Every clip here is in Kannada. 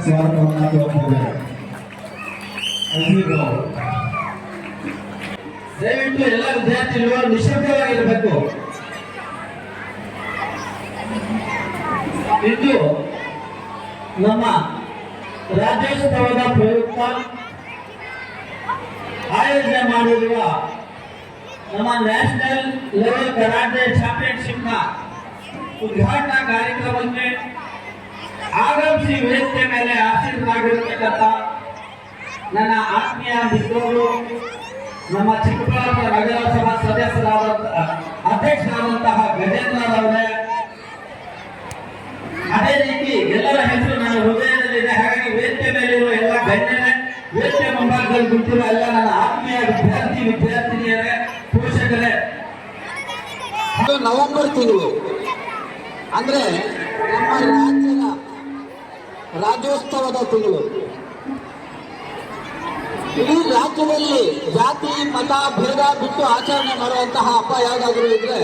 ಸ್ವಾಗತವನ್ನು ಕೋರುತ್ತೇವೆ. ದಯವಿಟ್ಟು ಎಲ್ಲ ವಿದ್ಯಾರ್ಥಿಗಳು ನಿಶ್ಶಬ್ದವಾಗಿರಬೇಕು. ಇಂದು ನಮ್ಮ ರಾಜ್ಯೋತ್ಸವದ ಪ್ರಯುಕ್ತ ಆಯೋಜನೆ ಮಾಡಿರುವ ನಮ್ಮ ನ್ಯಾಷನಲ್ ಲೆವೆಲ್ ಕರಾಟೆ ಚಾಂಪಿಯನ್ಶಿಪ್ ನ ಉದ್ಘಾಟನಾ ಕಾರ್ಯಕ್ರಮಕ್ಕೆ ಆಗಮಿಸಿ ವೇದಿಕೆ ಮೇಲೆ ಆಸೀನರಾಗಿರತಕ್ಕಂಥ ನನ್ನ ಆತ್ಮೀಯ ಮಿತ್ರರು, ನಮ್ಮ ಚಿಕ್ಕಬಳ್ಳಾಪುರ ನಗರಸಭಾ ಅಧ್ಯಕ್ಷರಾದಂತಹ ಗಜೇಂದ್ರರವರೇ, ಅದೇ ರೀತಿ ಎಲ್ಲರ ಹೆಸರು ನನ್ನ ಹೃದಯದಲ್ಲಿದೆ. ಹಾಗಾಗಿ ವೇದಿಕೆ ಮೇಲಿರುವ ಎಲ್ಲ ಗಣ್ಯರೇ, ವೇದಿಕೆ ಮುಂಭಾಗದಲ್ಲಿ ಕುಳಿತಿರುವ ಎಲ್ಲ ನನ್ನ ಆತ್ಮೀಯ ವಿದ್ಯಾರ್ಥಿನಿಯರೇ, ಪೋಷಕರೇ, ನವೆಂಬರ್ ತಿಂಗಳು ಅಂದ್ರೆ ನಮ್ಮ ರಾಜ್ಯದ ರಾಜ್ಯೋತ್ಸವದ ತಿಂಗಳು. ಇಡೀ ರಾಜ್ಯದಲ್ಲಿ ಜಾತಿ ಮತ ಭೇದ ಬಿಟ್ಟು ಆಚರಣೆ ಮಾಡುವಂತಹ ಹಬ್ಬ ಯಾವುದಾದ್ರೂ ಇದ್ರೆ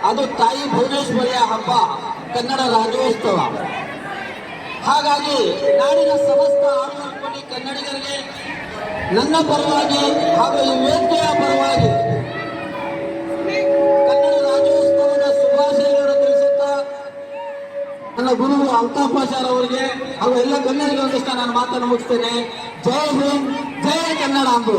ಅದು ತಾಯಿ ಭುವನೇಶ್ವರಿಯ ಹಬ್ಬ, ಕನ್ನಡ ರಾಜ್ಯೋತ್ಸವ. ಹಾಗಾಗಿ ನಾಡಿನ ಸಮಸ್ತ 600 ಕೋಟಿ ಕನ್ನಡಿಗರಿಗೆ ನನ್ನ ಪರವಾಗಿ ಹಾಗೂ ಈ ವೇದಿಕೆಯ ಪರವಾಗಿ ಕನ್ನಡ ರಾಜ್ಯೋತ್ಸವದ ಶುಭಾಶಯಗಳನ್ನು ತಿಳಿಸುತ್ತಾ ನನ್ನ ಗುರು ಅಲ್ತಾಫ್ ಪಾಷಾರ್ ಅವರಿಗೆ ಹಾಗೂ ಎಲ್ಲ ಗಣ್ಯರಿಗೆ ಒಂದಿಷ್ಟ ನಾನು ಮಾತನ್ನು ಮುಗಿಸ್ತೇನೆ. ಜೈ ಹಿಂದ್, ಜೈ ಕನ್ನಡ ಅಂದು.